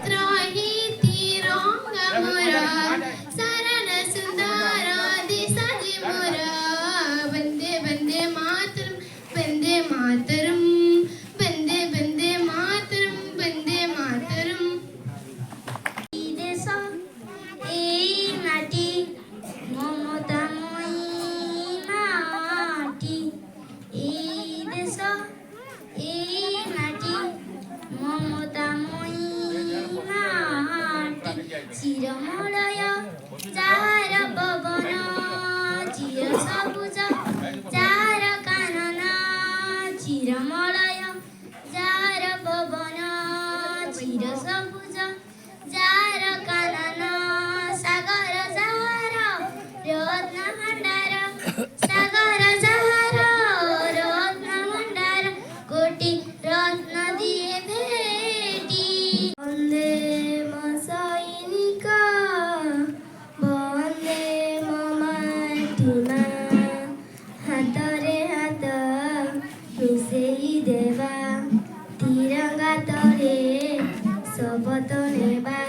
त्राही तिरंगा मोरा शरण सुंदर देशाची मोरा वंदे वंदे मातरम वंदे मातरम वंदे वंदे मातरम वंदे मातरम এই দেশ এই মাটি মমতাময়ী মাটি এই দেশ এই মাটি মমতাময়ী মাটি চিরমলয় যার পবন চির সবুজ যার কানন চিরমলয় যার পবন চির সবুজ যার কানন সাগর যার রত্ন ভণ্ডার সাগর যার রত্ন ভণ্ডার কোটি রত্ন দিয়ে ভেটি বন্দে মা সৈনিক বন্দে মাটিমা হাতরে হাত মিশেই দেবা তিরঙ্গা তলে শপথ নেবা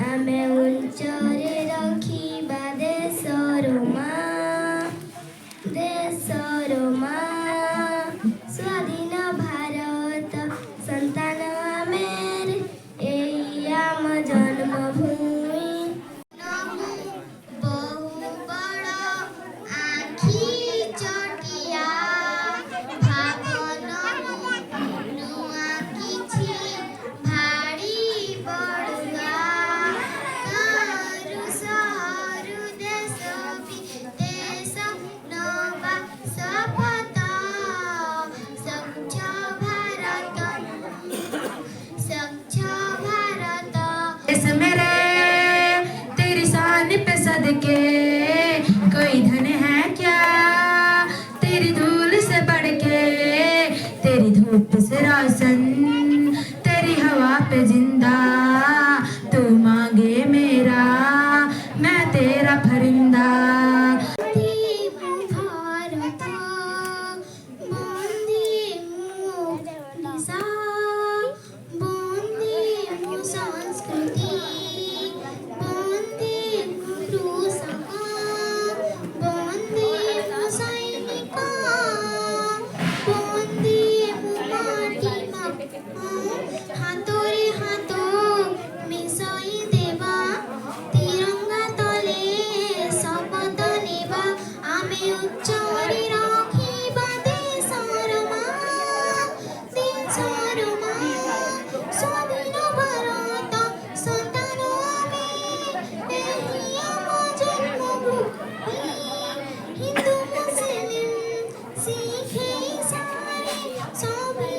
ଆମେ ଉଚ୍ଚରେ ରଖିବା ଦେଶର ମାଁ ସ୍ୱାଧୀନ ଭାରତ ସନ୍ତାନ ଆମେ ଏଇ ଆମ ଜନ୍ମଭୂମି ବହୁ ବଡ଼ ଆଖି ଚଟିଆ ଭାବନ ନୂଆ କିଛି ଭାଡ଼ି ବଢ଼ୁଆ ଘରୁ ସହରୁ ଦେଶ ବିଦେଶ ନବା ଶପଥ ସ୍ୱଚ୍ଛ ଭାରତ इस मेरे तेरी शान पे सदके कोई धन है क्या तेरी धूल से बढ़ के तेरी धूप से रोशन तेरी हवा पे जिंदा तू मांगे मेरा मैं तेरा फरिंदा भारत बंदे निशा बंदे संस्कृति बंदे कृषक बंदे सैनिक बंदे माटी हाथोरे हाथ मिसाई देवा तिरंगा तले शपथ नेबा आमे उच्चरे रखिबा देशर मां स्वाधीन भारत सन्तान आमे एही आम जन्मभूमि हिंदू मुस्लिम सिख ईसाई सभी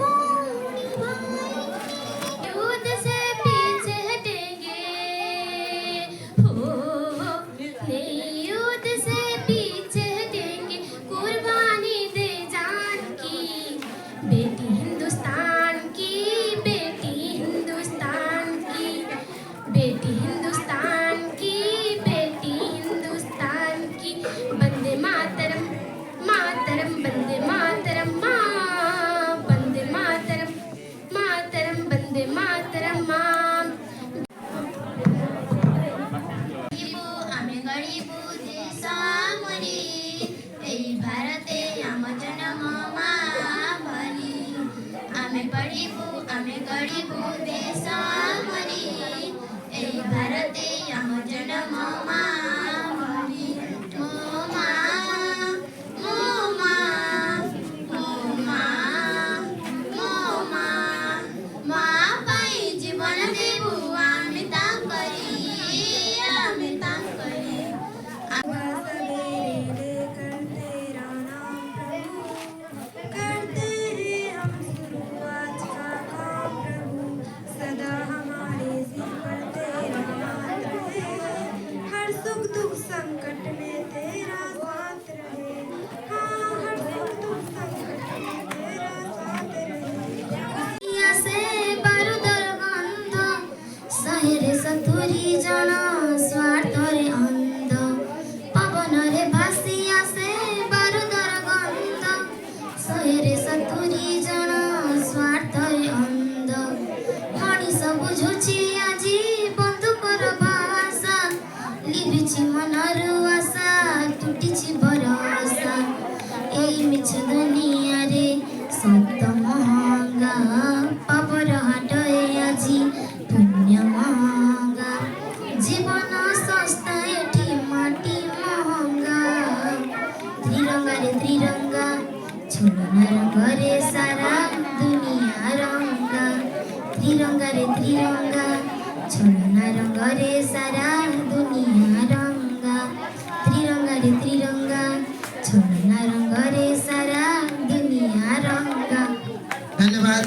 भौणी भाई युद्ध से पीछे हटेंगे हो नहीं युद्ध से पीछे हटेंगे कुर्बानी दे जान की बेटी हिंदुस्तान की बेटी हिंदुस्तान की बेटी हिंदुस्तान की बेटी हिंदुस्तान की वंदे मातरम मातरम वंदे मातरम माँ वंदे मातरम मातरम वंदे मातरम माँ আমি গরিব দেশ মরি এই ভারতে আম জন্ম মা ভরি আমি পড়িব আমি গরিব দেশ মরি এই ভারত मिछ दुनिया रे सत महंगा पापर हाटए आजी पुण्य महंगा जीवन सस्ता एठी माटी महंगा त्रिरंगा रे त्रिरंगा छोड़ना रंगरे सारा दुनिया रंगा त्रिरंगा रे त्रिरंगा छोड़ना रंगरे सारा दुनिया रंगा त्रिरंगा रे त्रिरंगा छोड़ना रंगरे सारा दुनिया रंगा। धन्यवाद।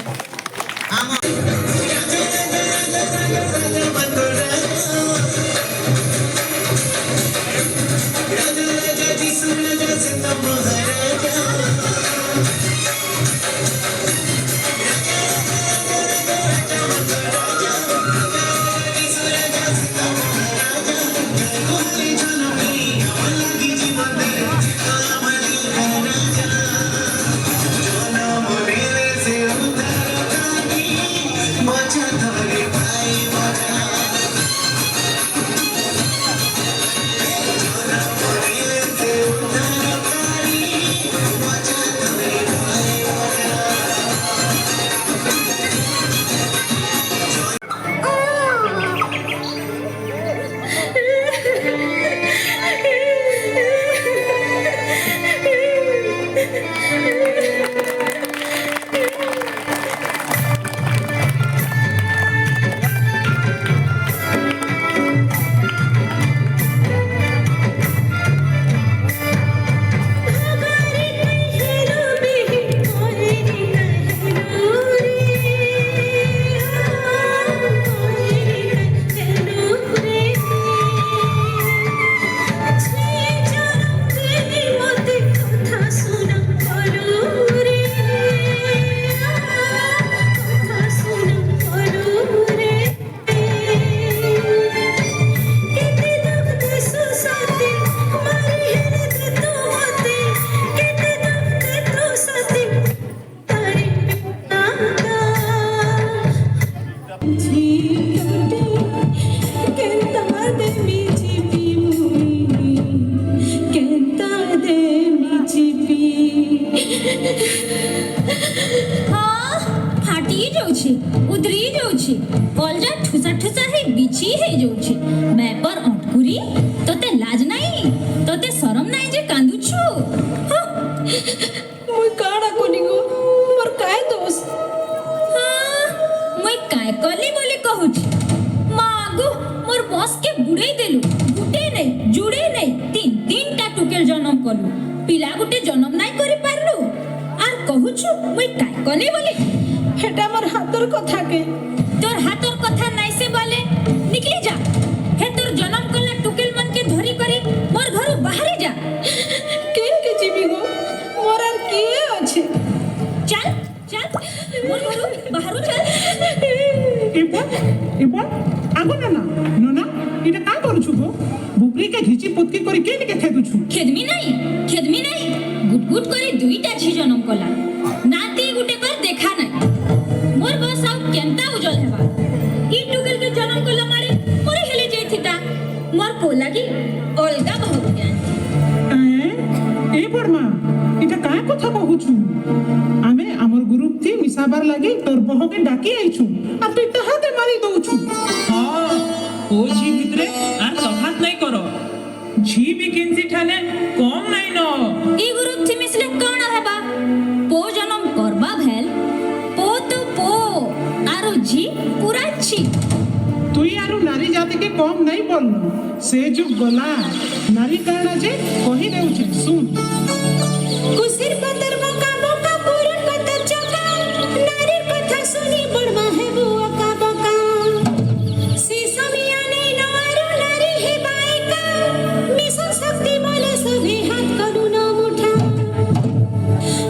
उतरी जाउछि कलजा ठुसा ठुसा हे बिछि हे जाउछि मैं पर अटकुरी तोते लाज नाही तोते शरम नाही जे कांदुछु मुई काडा कोनी गो मोर काय दोष मुई काय कली बोली कहूछि मागो मोर बॉस के बुड़े देलु गुटे नहीं जुड़े नहीं तीन तीन टा टुकेल जन्म कलु पिला गुटे जन्म नाही करि पारलु आर कहूछु मुई काय कली बोली हेटा मोर हातर कथा के तोर हातर कथा नाही से बोले निकली जा हे तोर जन्म कला टुकेल मन के धरी करी मोर घर बाहरी जा के जीवी गो मोर आर के अछि चल चल मोर घर बाहरु चल इबा आगो ना इटा का करूछु गो बुकरी के घिची पुतकी करी के निके खेदुछु खेदमी नहीं गुट करी दुईटा झी जन्म कला नाती गुटे कर देखा नहीं मोर बस आउ केनता उजल हेबा ई टुकेल के जन्म कला मारे मोर हेले जैथिता मोर को लागी अलगा बहुत ज्ञान ए बड़मा इटा का कथा कहूछु आमे हमर ग्रुप थी मिसाबार लागी तोर बह के डाकी आइछु आ तू तहाते मारी दउछु हां ओ झी भितरे आर सहात नहीं करो झी भी किनसी ठाने कम नहीं न ई ग्रुप थी मिसले कोन हेबा पो जन्म करबा भेल पो तो पो आरो झी पूरा छी तुई आरु नारी जाति के कम नहीं बोलनो से जुग गला नारी काना जे कहि देउछे सुन कुसिर पतर मका पूरन कतर चका नारी कथा सुनी बड़मा है बुआ का बका सीसमिया ने नारू नारी है बाइका मिशन शक्ति बोले सभी हाथ करू न मुठा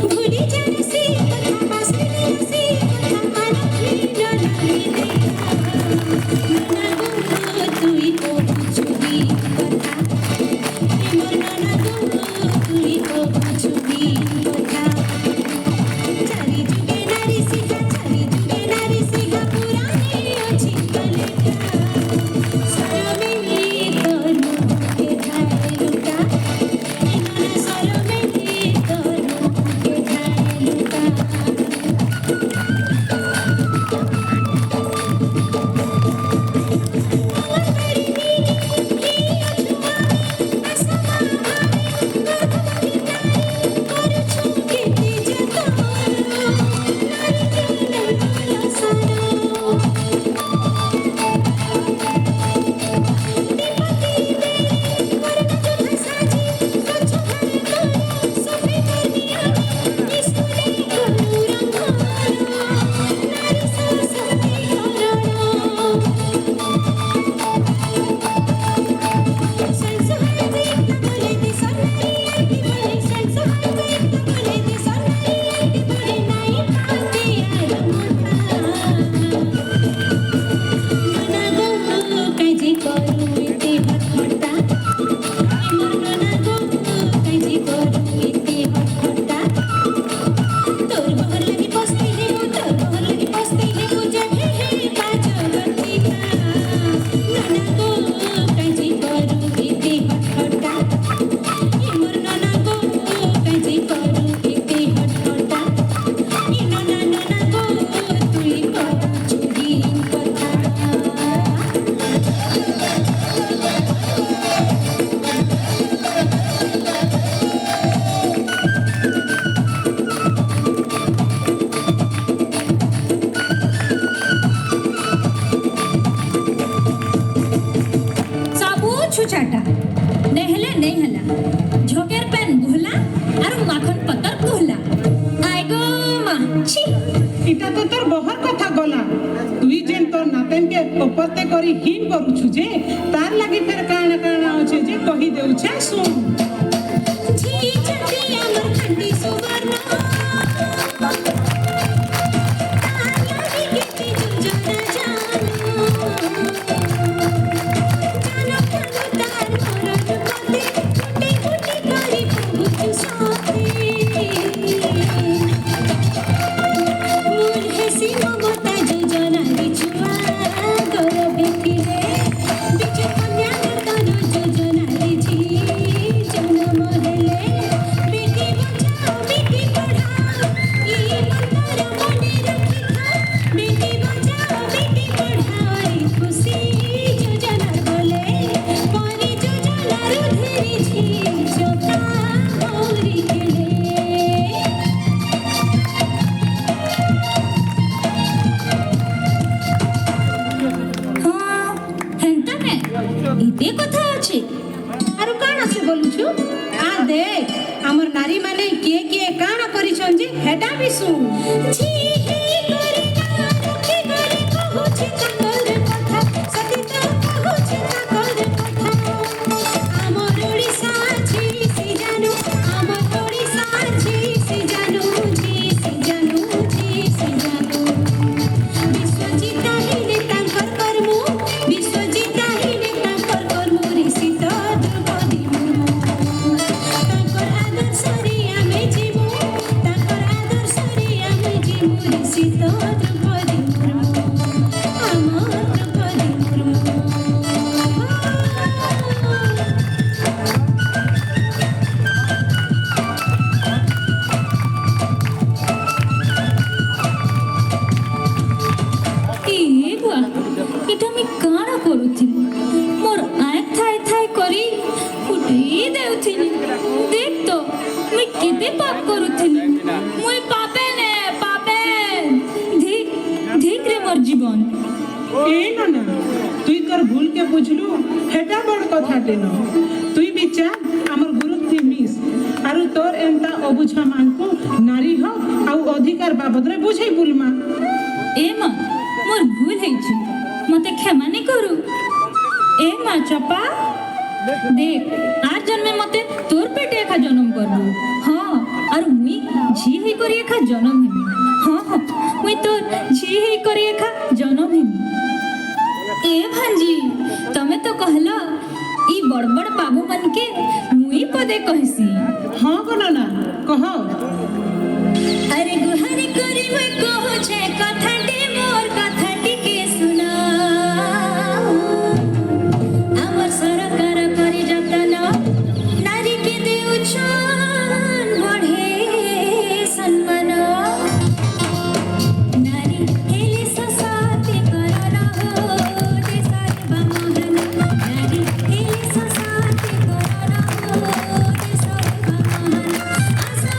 भूली जाने से कथा बासरी से कथा पानी जाने दे ना तुई को चुगी कथा मन ना तुई को चुगी कथा কাইজি করু এতে হটহটা মোর নানা গো কাইজি করু এতে হটহটা তোর বহর লাগি পস্তি হে তোর বহর লাগি পস্তি হে বুঝে হে হে পাঁচো গঠিকা নানা গো কাইজি করু এতে হটহটা মোর নানা গো কাইজি করু এতে হটহটা নানা নানা গো তুই কর চুরি কথা सबू छुचाटा नेहले नहीं हला झोकेर पेन भोला और माखन पतर कहला आय गो मा छी এটা তো তোর বহর কথা গলা তুই যেন তোর নাতেনকে উপরতে করি হিন করুছু যে তার লাগি ফের কানা কানা আছে যে কহি দেউছে শুন छी चटी अमर खंडी सुवर्ण तारी गिटी जुजना जानो जानो खनु तार मरद पते फुटी फुटी करी पहुँचु साथे मुर्हेसी ममता जोजना बिछुआ गोर बेटिले बिचु कन्या नर्तन जोजना रिझी जन्म हेले बेटी बचाओ बेटी पढ़ाओ ई मंत्र मने रखिथा बेटी बचाओ बेटी पढ़ाओ ई खुशी जोजना बोले परी जोजना रुधेरी छी जोता होरी खेले हाँ हेंता ने इते कथा अछि आरो काना से बोलुछु आ देख हमर नारी माने के काना करिछन जे हेटा भी सुन छी हे करे ना रखे करे कहूछि ताकर कथा सती तो कहूछि ताकर कथा हमर ओडिसा छी सी जानू हमर ओडिसा छी सी जानू छी सी जानू छी सी जानू विश्वजिता हिने तांकर कर्मु विश्वजिता हिने तांकर कर्मु ऋषि तो द्रौपदी मुर्मु तांकर आदर्शरे आमे जीवु तांकर आदर्शरे आमे जीवु ऋषि तो द्रौपदी मुर्मु हमर द्रौपदी मुर्मु ए बुआ এটা আমি কাଣା করুଥିଲି মোর আঁখ থাই থাই করি ফুটেই দেউଥିଲି দেখ তো মুই কেতে পাপ করুଥିଲି মুই পাপে নে পাপে দেখ দেখ রে মোর জীবন এই না তুই তোর ভুলকে বুঝলু হেটা বড় কথাটে ন তুই বিচা আমার গুরুত্ব মিস আর তোর এন্তা অবুঝা মানকু নারী হ আউ অধিকার বাবদরে বুঝাই বুলমা এ মা মোর ভুল হয়েছে মতে ক্ষমা নে করু এ মা চপা দেখ আর জন্মে মতে তোর পেটে একা জন্ম করবো হ্যাঁ আর মুই ঝি হই করি একা জন্ম হেমি হ্যাঁ হ্যাঁ মুই তোর ঝি হই করি একা জন্ম হেমি ए भांजी तमे तो कहला ई बड़ बड़ बाबू मन के मुई पदे कहसी हाँ गो ना कह अरे गुहारी करी मुई कहो छे कथाटी मोर कथाटी के सुना आमर सरकार करी जतन नारी के देउछन बढ़े सम्मान नारी हेले ससाते करन हो देशर बमहन नारी हेले ससाते करन हो देशर बमहन आशा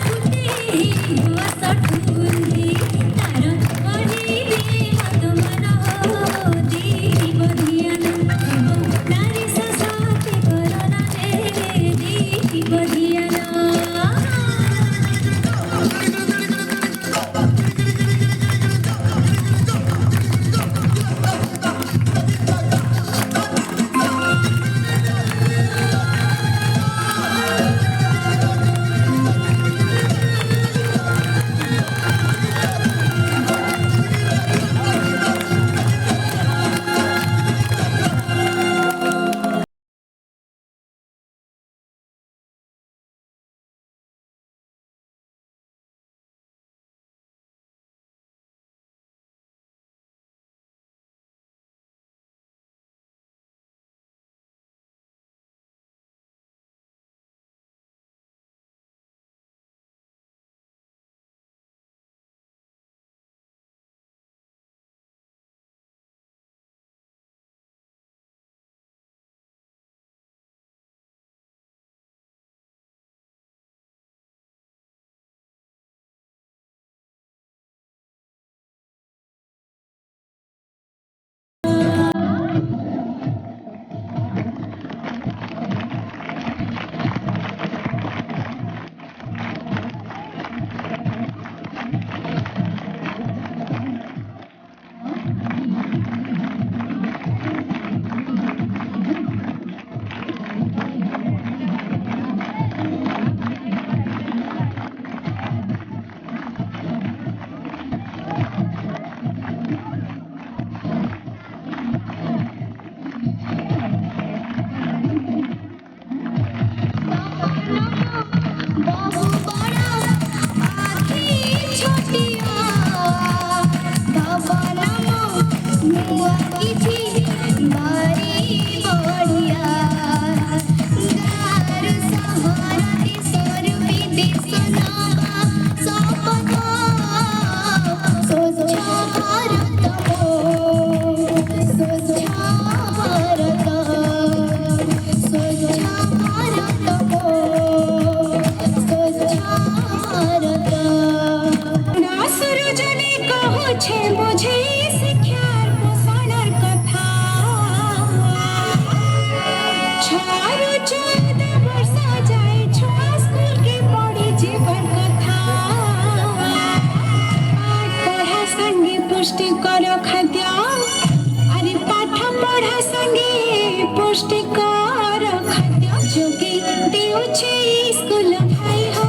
पुष्टिकर खाद्य जोगी देउछे स्कूल भाई हो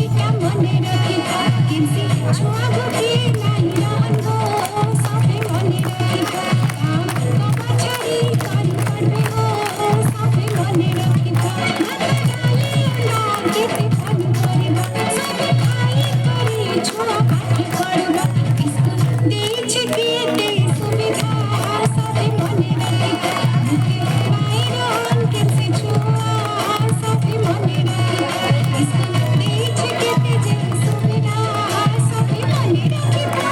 इटा मने रखिबा किसी छुआ गोटे नाही रहबो सबे मने रखिबा काम कबा छाड़ी करी करबे हो सबे मने रखिबा डाली नाम केते फन करबा सबे खाई करी छुआ पाठी करबा स्कूल देइछे केते सुविधा सबे मने रखिबा आयरन केसे छुआ सबे मने रखिबा स्कूल देइछे केते जे सुविधा सबे मने रखिबा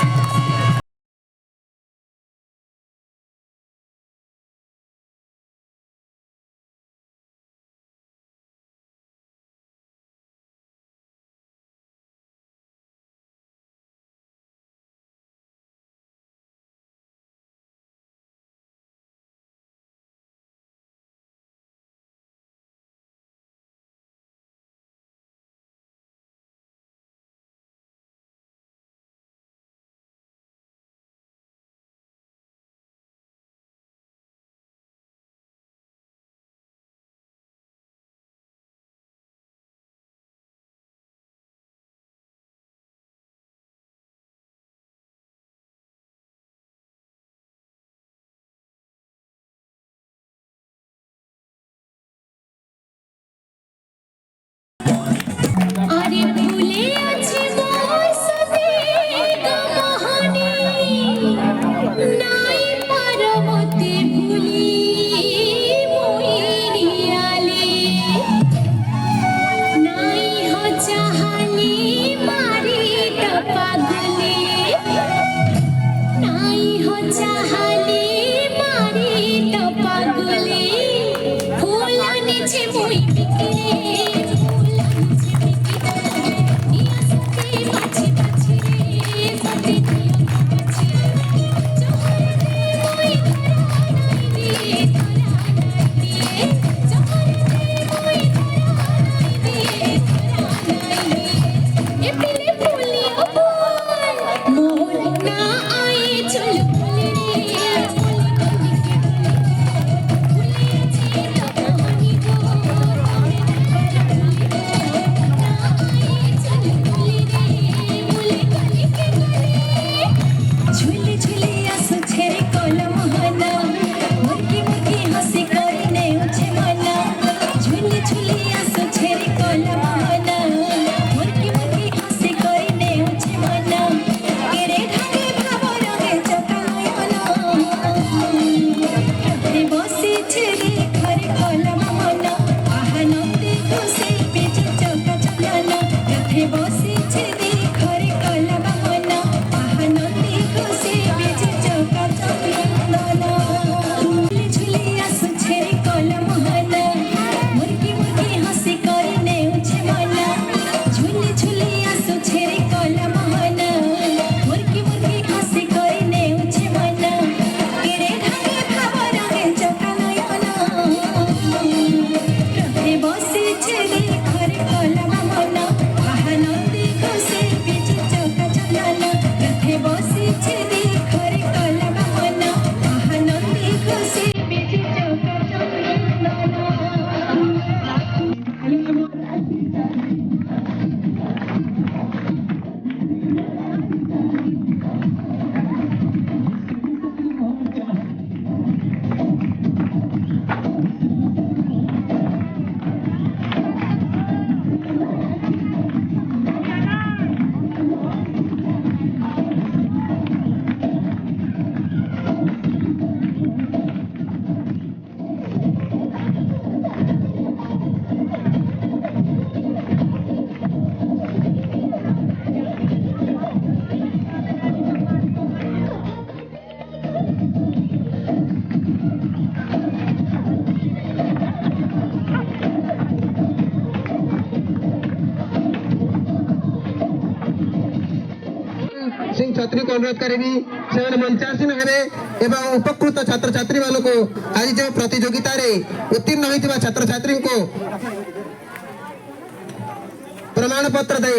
अरे भूले अछि मोर सतेग मोहनी नाई परमते भूली मोइरियाले नाई हो चाहली मारी टपागले नाई हो चाहली मारी टपागले फूला नीचे मुई बिकरे झूले झूले आसो छेरे कलम हना मुर्गी मुर्गी हंसी करने उछे मना झूले झूले आसो छेरे कलम हना मुर्गी मुर्गी हंसी करने उछे मना केरे धागे भाव रंगे चकायना रे बसी छेरे घरे कलम हना आहानते खुशी पेज चका चलाना रे बसी छेरे घरे कलम हना आहानते खुशी पेज चका चलाना झूले झूले आसो छेरे कलम हना मुर्गी मुर्गी हंसी करने उछे मना झूले झूले आसो छेरे कलम हना मुर्गी मुर्गी हंसी करने उछे मना केरे धागे भाव रंगे चका नयना रहे बसी छेरे घरे कलम हना आहानते खुशी पेज चका चलाना रहे बसी छेरे घरे कलम हना आहानते खुशी पेज चका चलाना सिंह छत्री को अनुरोध करेगी से मंचासीन हेबे एवं उपकृत छात्र छात्री मानक आज जो प्रतियोगिता रे उत्तीर्ण होइतिबा छात्र छात्री को प्रमाण पत्र दे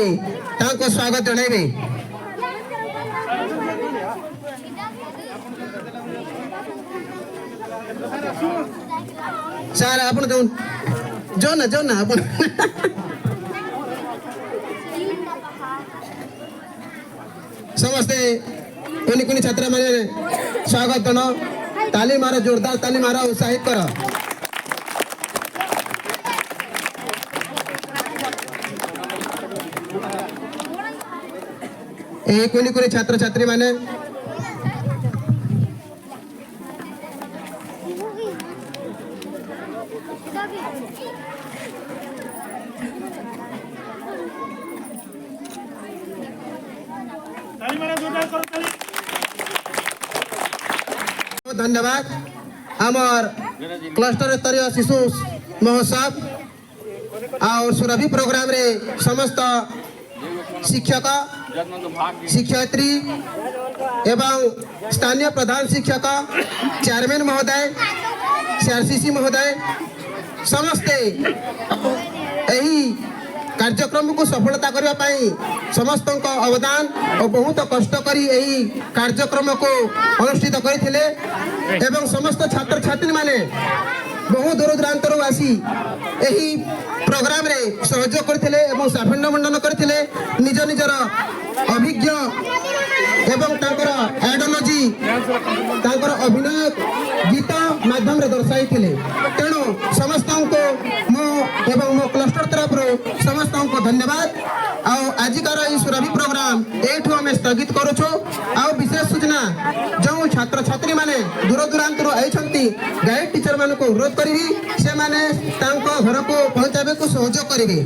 ताको स्वागत जणाइबे। ସାର୍ ଆପଣ ଯାଉ ନା ଆପଣ ସମସ୍ତେ କୁନି କୁନି ଛାତ୍ର ମାନେ ସ୍ୱାଗତ ଜଣ ତାଲି ମାର ଜୋରଦାର ତାଲି ମାର ଉତ୍ସାହିତ କର এই কুনি কুনি ছাত্র ছাত্রী মানে धन्यवाद आमर क्लस्टर स्तरीय शिशु महोत्सव और सुरभि प्रोग्राम रे समस्त शिक्षक शिक्षयित्री एवं स्थानीय प्रधान शिक्षक चेयरमैन महोदय सीआरसीसी महोदय समस्ते यही कार्यक्रम को सफलता करने पाई समस्त अवदान और बहुत कष्ट करी यही कार्यक्रम को अनुष्ठित करथिले एवं समस्त छात्र छात्री माने बहुत दूर दूरांतर आसी यही प्रोग्राम रे सहयोग करथिले एवं साफल्य मंडन करथिले निज निजर अभिज्ञ एवं तांकर आइडियोलॉजी तांकर अभिनय गीत माध्यम रे दर्शाई थिले तेणु समस्त को मो एवं मो क्लस्टर तरफ समस्त को धन्यवाद आजिकार ये सुरभि प्रोग्राम एठू आम स्थगित करुछु विशेष सूचना जो छात्र छात्री माने दूर दूरांतर आइछंती गाइड टीचर मान को अनुरोध करी से माने तांको घर को पहुंचाबे को सहयोग करिवे।